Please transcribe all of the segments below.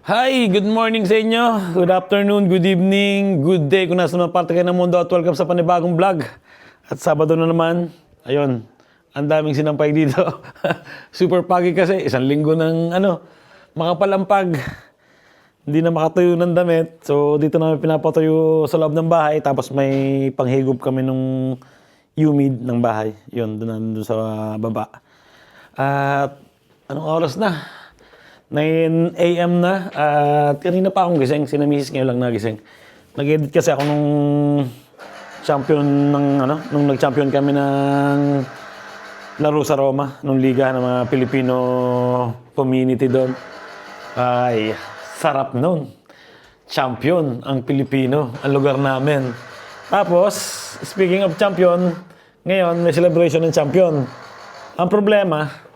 Hi! Good morning sa inyo. Good afternoon, good evening, good day kung nasa naman parte kayo ng mundo at welcome sa panibagong vlog. At Sabado na naman, ayun, ang daming sinampay dito. Super pagi kasi, isang linggo ng makapalampag. Hindi na makatuyo ng damit. So dito namin pinapatuyo sa loob ng bahay. Tapos may panghigop kami nung humid ng bahay. Yun, doon sa baba. At anong oras na? 9 AM na at kanina pa akong gising, sinamisis ngayon lang nagising. Nag-edit kasi ako nung champion nung nag-champion kami ng laro sa Roma, nung liga ng mga Filipino community doon. Ay, sarap nun. Champion ang Pilipino, ang lugar namin. Tapos, speaking of champion, ngayon may celebration ng champion. Ang problema,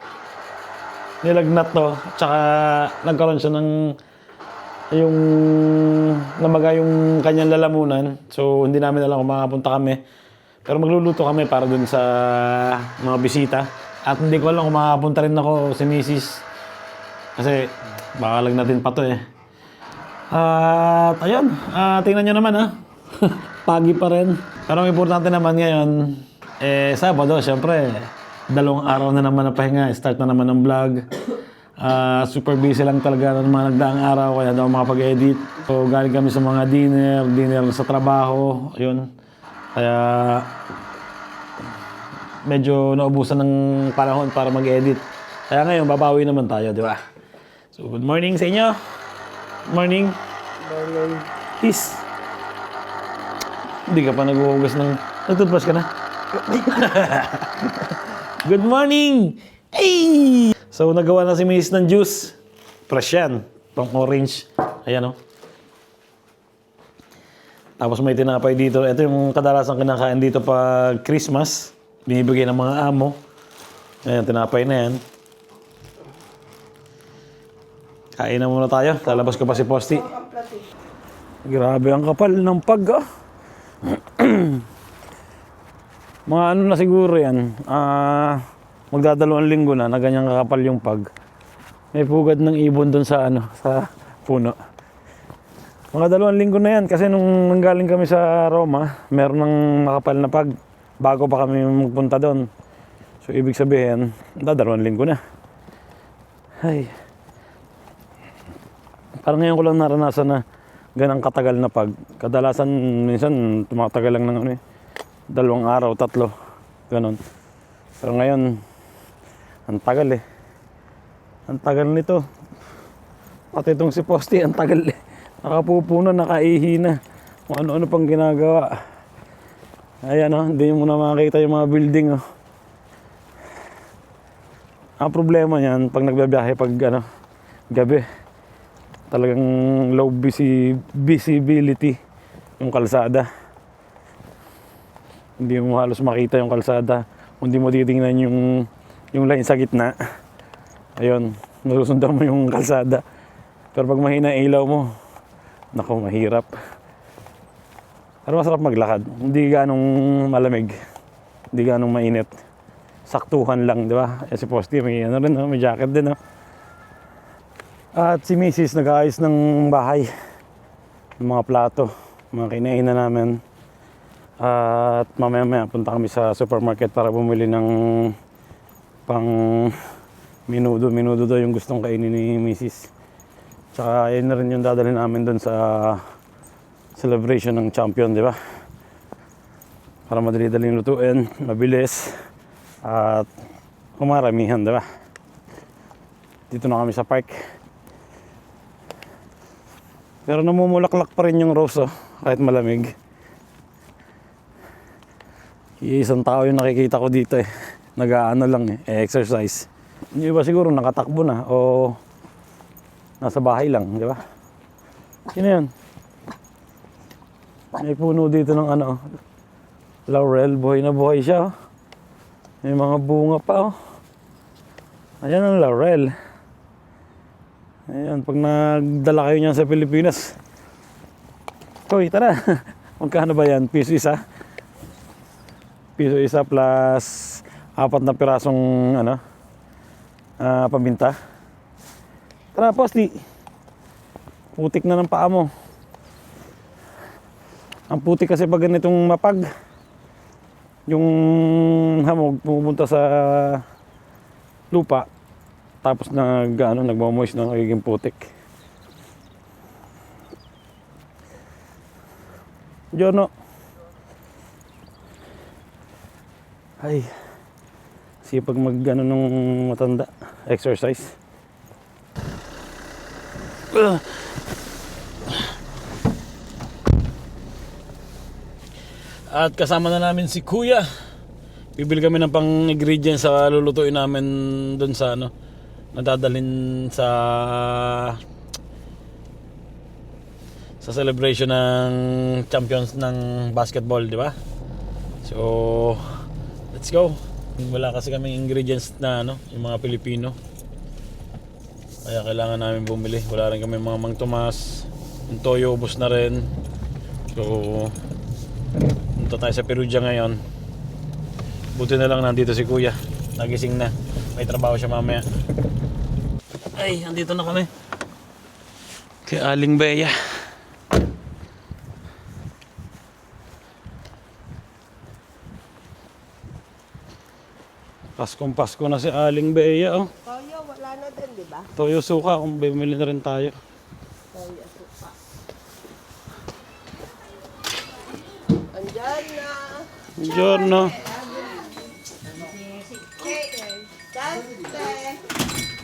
nilagnat to, tsaka nagkaroon siya ng namaga yung kanyang lalamunan. So, hindi namin alam kung makapunta kami. Pero magluluto kami para dun sa mga bisita. At hindi ko alam kung makapunta rin ako si Mrs. Kasi, baka lagnatin pa to eh. At ayun, tingnan nyo naman Pagi pa rin. Pero ang importante naman ngayon, Sabado, syempre. 2 araw na naman na pahinga, start na naman ng vlog. Super busy lang talaga ng mga nagdaang araw, kaya daw makapag-edit. So galing kami sa mga dinner sa trabaho, yun. Kaya medyo naubusan ng panahon para mag-edit. Kaya ngayon, babawi naman tayo, di ba? So good morning sa inyo. Morning. Morning. Peace. Hindi ka pa naghuhugas ng... Nagtutbrush ka na? Good morning! Hey! So, nagawa na si Miss ng juice. Fresh yan. Pang orange. Ayan, Tapos may tinapay dito. Ito yung kadalasan kinakain dito pag Christmas. Binibigay ng mga amo. Ayan, tinapay na yan. Kain na muna tayo. Lalabas ko pa si Posty. Grabe ang kapal ng pag, Mga na siguro yan, magdadalawang linggo na ganyang kakapal yung pag. May pugad ng ibon doon sa sa puno. Mga 2 linggo na yan kasi nung nanggaling kami sa Roma, meron ng makapal na pag bago pa kami magpunta doon. So ibig sabihin, 2 linggo na. Ay. Parang ngayon ko lang naranasan na ganang katagal na pag. Kadalasan minsan tumatagal lang ng 2 araw, 3, ganon. Pero ngayon, ang tagal Ang tagal nito. Pati itong si Posty, ang tagal Nakapupo na, nakaihi na. Kung ano-ano pang ginagawa. Ayan hindi mo na makikita yung mga building Ang problema niyan, pag nagbabiyahe, pag gabi, talagang low visibility yung kalsada. Hindi mo halos makita yung kalsada. Hindi mo titingnan yung line sa gitna. Ayun, masusundan mo yung kalsada. Pero pag mahina ilaw mo, naku, mahirap. Pero masarap maglakad. Hindi ganong malamig. Hindi ganong mainit. Saktuhan lang, di ba? Si Posty, may may jacket din, At si Mrs. nag-aayos ng bahay. Ng mga plato, mga kinainan namin. At mamaya punta kami sa supermarket para bumili ng pang minudo daw yung gustong kainin ni Mrs. Tsaka yun na rin yung dadalhin namin doon sa celebration ng champion, di ba? Para madali-daling lutuin, mabilis, at kumaramihan, di ba? Dito na kami sa park. Pero namumulaklak pa rin yung rose, kahit malamig. Isang tao yung nakikita ko dito nag-aano lang exercise. Yung iba siguro nakatakbo na o nasa bahay lang, di ba? Sino yun? May puno dito ng laurel, buhay na buhay siya. May mga bunga pa Ayan ang laurel. Ayan, pag nagdala kayo niyan sa Pilipinas. Hoy, tara. Magkano ba yan? Piso isa? Piso isa plus 4 na pirasong pambinta. Tara, Posty. Putik na ng paa mo. Ang putik kasi pag ganitong mapag, yung hamog pumunta sa lupa, tapos nagmamoist na nagiging putik. Giorno. Ay, sipag nung matanda. Exercise. At kasama na namin si Kuya. Bibili kami ng pang-ingredients sa lulutuin namin doon sa nadadalhin sa celebration ng champions ng basketball, di ba? So, let's go. Wala kasi kaming ingredients na yung mga Pilipino. Kaya kailangan namin bumili. Wala rin kami mga Mang Tomas. Yung toyo, ubos na rin. So, punta tayo sa Perugia ngayon. Buti na lang nandito si Kuya. Nagising na. May trabaho siya mamaya. Ay, andito na kami. Kay Aling Bea. Paskong Pasko na si Aling Bea, oh. Toyo, wala na din, di ba? Toyo suka, kung bumili na rin tayo. Toyo, suka. Andyan na. Buongiorno. Dante.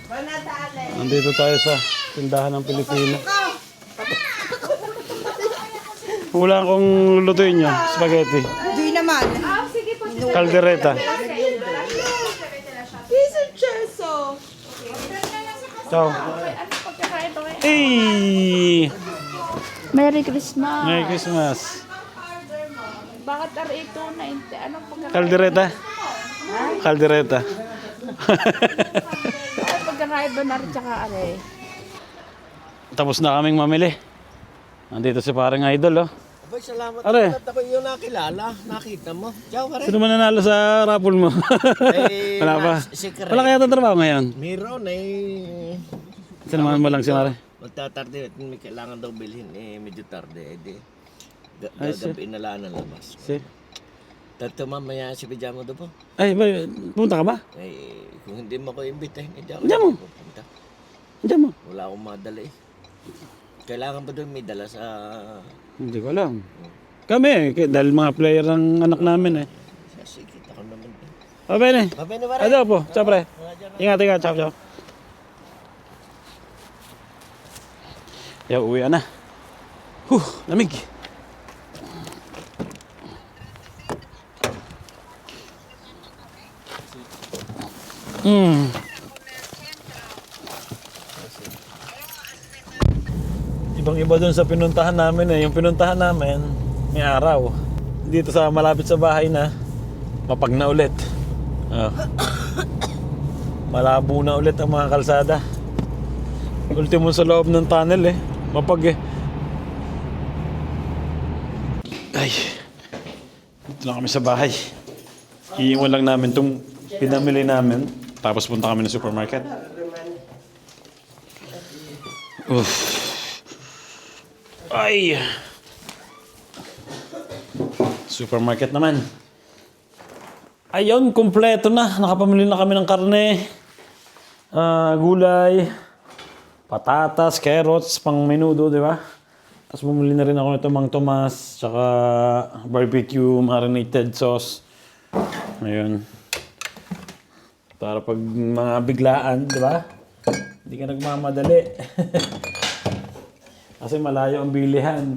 Bonatale. Nandito tayo sa tindahan ng Pilipino. Wala akong lutuin niya, spaghetti. Di naman. Caldereta. Piso cheso. Ciao. Hey! Merry Christmas. Merry Christmas. Bakit R8 na inte? Anong pagkakain? Caldereta. Caldereta. Bakit pagkakain ba na rin tsaka are? Tapos na kaming mamili. Nandito si parang idol, oh. Abay, salamat. Are. At ako yung nakilala. Nakita mo. Ciao, kare. Sino man nanalo sa raffle mo? Eh, Wala pa. si Kare. Wala kaya trabaho ngayon? Meron eh. Sinamahan mo lang si Mare. Magtatarde at may kailangan daw bilhin eh. Medyo tarde. Eh di. Ay, sir. Gagabi na lang ang labas. Si. Tato mamaya si pijama daw po. Ay, ba, punta ka ba? Eh, kung hindi mo ko imbitahin, hindi ako Diyan mo. pupunta. Diyan mo. Wala akong madala eh. Kailangan ba doon may dala sa... Hindi ko alam. Kami, dahil mga player ng anak namin eh. Sige, ako naman. O, bene. Mabay na ba rin? Ado po. Ciao, pre. Ingat, ingat. Ciao, ciao. Uwi na. Lamig. Ibang-iba doon sa pinuntahan namin eh. Yung pinuntahan namin, may araw. Dito sa malapit sa bahay na, mapag na ulit. Malabo na ulit ang mga kalsada. Ultimo sa loob ng tunnel eh. Mapag eh. Ay. Dito na kami sa bahay. Iiwan lang namin itong pinamili namin. Tapos punta kami ng supermarket. Uff. Ay! Supermarket naman. Ayun, kumpleto na. Nakapamili na kami ng karne, gulay, patatas, carrots, pang menudo, di ba? Tapos bumili na rin ako nito Mang Tomas, tsaka barbecue marinated sauce. Ayun. Para pag mga biglaan, di ba? Hindi ka nagmamadali. Kasi malayo ang bilihan.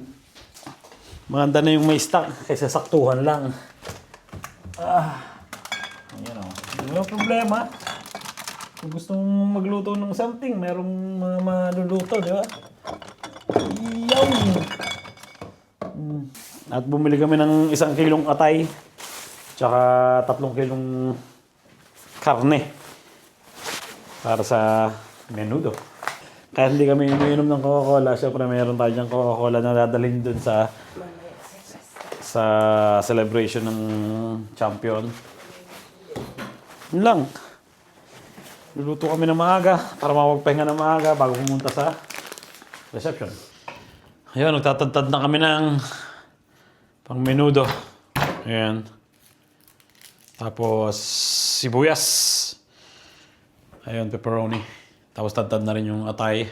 Maganda na yung may stock kaysa saktuhan lang. Ayan o. Hindi mo problema. Kung gusto mong magluto ng something, merong mga maluluto, di ba? Yum! At bumili kami ng 1 kilong atay. Tsaka 3 kilong karne. Para sa menudo. Kaya hindi kami umiinom ng Coca-Cola. Siyempre mayroon tayo diyang Coca-Cola na dadalhin dun sa celebration ng champion. Yun lang. Luluto kami ng maaga para makapagpahinga ng maaga bago pumunta sa reception. Ayun, nagtatadtad na kami ng pang menudo. Ayan. Tapos, sibuyas. Ayun, pepperoni. Tapos tadtad na rin yung atay.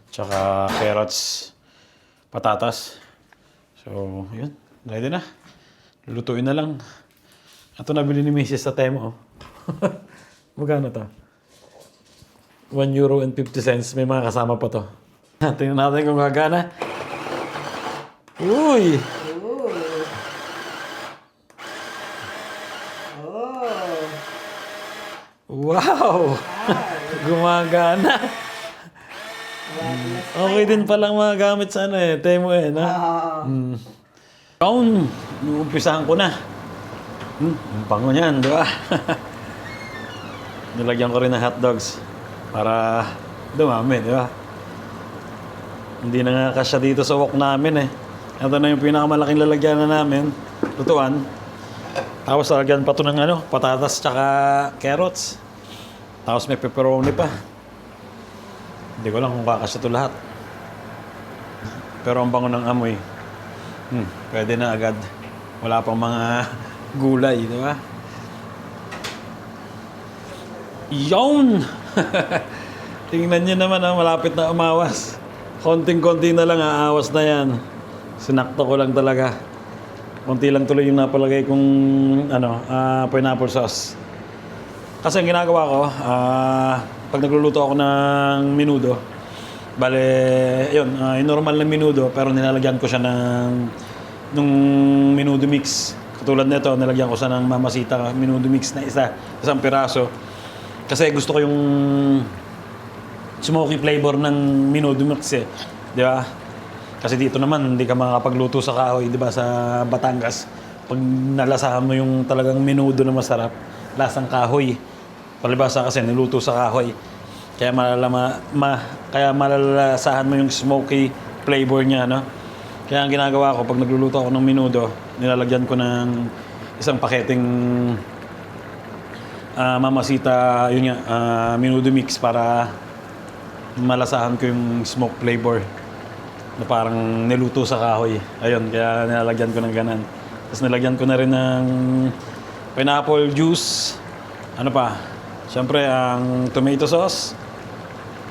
Tsaka carrots. Patatas. So, yun. Ready na. Lulutuin na lang. Ito nabili ni Mrs. sa Temo. Magkano to? €1.50. May mga kasama pa to. Tingnan natin kung gagana. Uy! Wow! Gumagana. Okay din palang mga gamit sa Temo no? Kaun, uumpisahan ko na. Ang bango niyan, di ba? Nilagyan ko rin ng hotdogs para dumami, di ba? Hindi na nga kasya dito sa wok namin Ito na yung pinakamalaking lalagyan na namin, lutuan. Tapos lalagyan pa ito ng patatas tsaka carrots. Tapos may pepperoni pa. Hindi ko lang kung kakasya ito lahat. Pero ang bango ng amoy. Pwede na agad. Wala pang mga gulay, di ba? Yun! Tingnan nyo naman, malapit na umawas. Konting-konti na lang, aawas na yan. Sinakto ko lang talaga. Konti lang tuloy yung napalagay kong pineapple sauce. Kasi ang ginagawa ko, pag nagluluto ako ng menudo, normal na menudo, pero nilalagyan ko siya nung menudo mix. Katulad nito, nilagyan ko siya ng Mamacita menudo mix na isang piraso. Kasi gusto ko yung smoky flavor ng menudo mix di ba? Kasi dito naman, hindi ka makakapagluto sa kahoy, di ba, sa Batangas. Pag nalasahan mo yung talagang menudo na masarap, lasang kahoy. Palibasa kasi niluto sa kahoy. Kaya malalasahan mo yung smoky flavor niya, no? Kaya ang ginagawa ko, pag nagluluto ako ng menudo, nilalagyan ko ng isang paketing Mamacita, menudo mix para malasahan ko yung smoke flavor na parang niluto sa kahoy. Ayun, kaya nilalagyan ko ng ganan. Tapos nilagyan ko na rin ng pineapple juice. Ano pa? Siyempre, ang tomato sauce.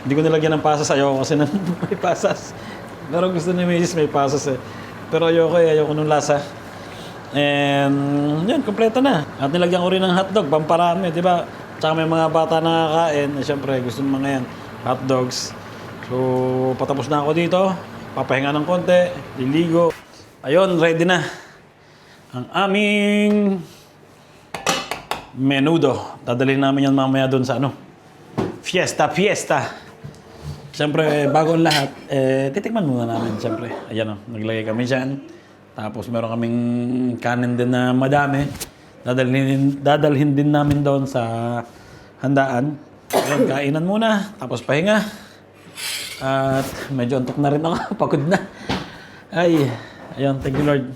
Hindi ko nilagyan ng pasas. Ayoko kasi may pasas. Pero gusto ni Mrs. may pasas Pero ayoko nung lasa. And yun, kompleto na. At nilagyan ko rin ng hotdog, pamparami, di ba? Tsaka may mga bata na kakain. Siyempre, gusto ng mga yan, hotdogs. So, patapos na ako dito. Papahinga ng konti, liligo. Ayun, ready na. Ang aming menudo. Dadalhin namin yan mamaya doon sa Fiesta. Siyempre, bago ang lahat, titikman muna namin, siyempre. Ayan naglagay kami dyan. Tapos meron kaming kanin din na madami. Dadalhin din namin doon sa handaan. Ayun, kainan muna, tapos pahinga. At medyo antok na rin ako, pagod na. Ayun, thank you Lord.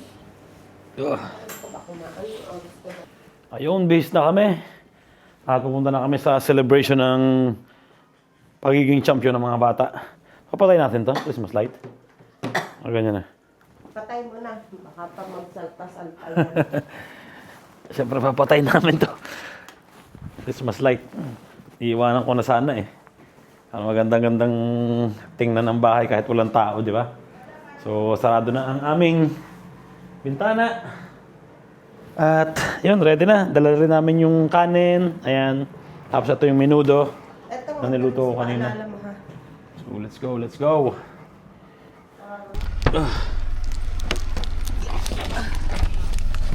Ayun, base na kami. At pupunta na kami sa celebration ng pagiging champion ng mga bata. Papatay natin to, Christmas light. O ganyan na. Patay mo na. Baka pa magsalpas-alpal. Siyempre papatay namin to. Christmas light. Iiwanan ko na sana Ang magandang-gandang tingnan ng bahay kahit walang tao, di ba? So, sarado na ang aming bintana. At, yun, ready na. Dala rin namin yung kanin. Ayan. Tapos ito yung menudo na niluto ko kanina. So, let's go.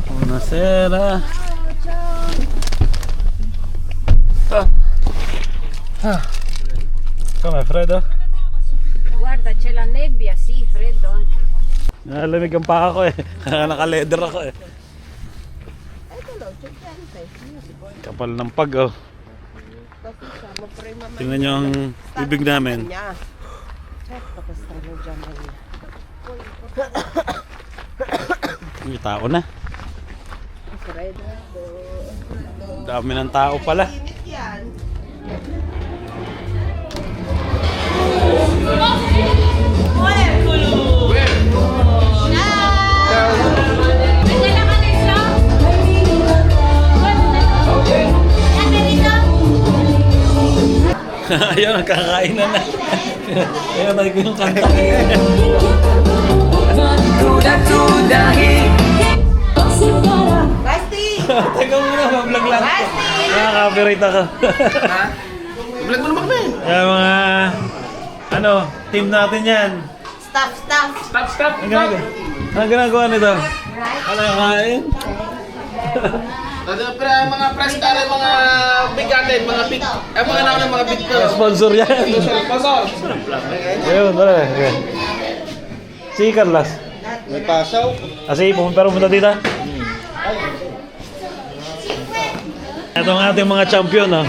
Buonasera. Come freddo? Guarda, c'è la nebbia, sì, freddo anche. Nalamig ang paa ko Naka-leather ako Kapal ng pag Tingnan nyo ang bibig namin. May tao na. Dami ng tao pala. Ayun, kakain na na. Ayun, tayo ko yung kanta. Basti! Teka muna, mag-vlog lang. Nakaka-copyright ako. Vlog mo naman kami. Kaya mga, team natin yan. Stop, stop! Stop. Ang ginagawa nito? Ano yung kain? Pero mga press tare, mga big natin, mga big, mga namin mga big Sponsor yan. Sponsor. Ayun, tara. Okay. Si Carlos. May pasaw. Sige, pumunta dito. Ito ang ating mga champion, ha?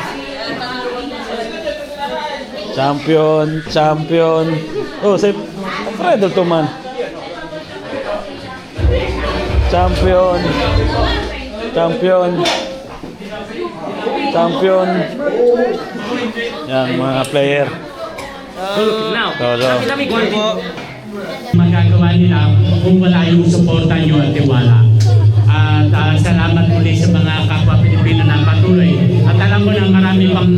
Champion. Oh, si Alfredo to man. Champion. Yan, mga player. Now, So. magagawa nila kung wala yung suporta nyo at tiwala. At salamat muli sa mga kapwa Pilipino na patuloy. At alam mo na marami pang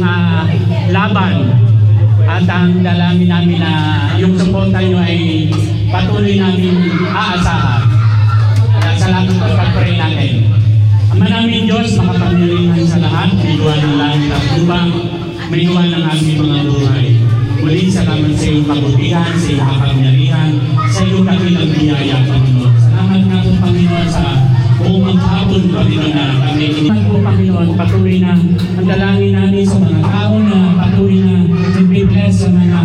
laban. At ang dalangin namin na yung suporta nyo ay patuloy namin aasahan. Kaya salamat po pag-pray natin. Ama namin Diyos, makapangyarihan sa lahat, may luwa ng langit at lupang, may luwa ng aming mga buhay. Muli, salamat sa iyong kabutihan, sa iyong kapangyarihan, sa iyong kakilang biyaya, Panginoon. Salamat nga po, Panginoon, sa buong maghapon, Panginoon, na kami. Salamat po, Panginoon, patuloy na ang dalangin namin sa mga tao na patuloy na nag-bless sa mga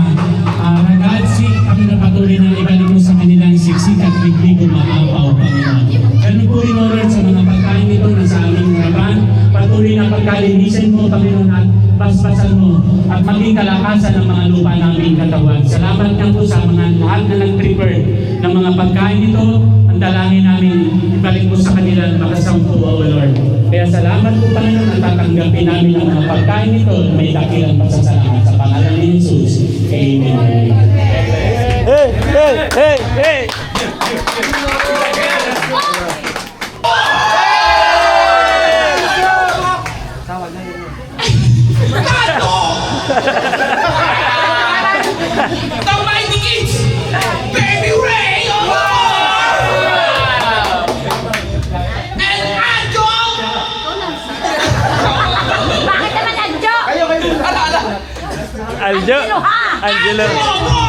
ragazzi, Panginoon, patuloy na ibalik mo sa kanilang siksik at biglig umaapaw, Panginoon. Ganun po rin, Lord, sa mga pagkain nito na sa aming harapan, patuloy na pagkalinisan mo, Panginoon, at basbasan mo at maging kalakasan ng mga lupa naming katawan. Salamat nga po sa mga lahat na nag-prepare ng mga pagkain nito. Ang dalangin namin, ibalik mo sa kanila makasampu, O Lord. Kaya salamat po, Panginoon, at tatanggapin namin ang mga pagkain nito. May dakilang pasasalamat sa pangalan ni Jesus. Amen. Hey! The Mighty Kids! Baby Ray! Oh! And Anjo! Bakit naman Adjo? Angelo. Go!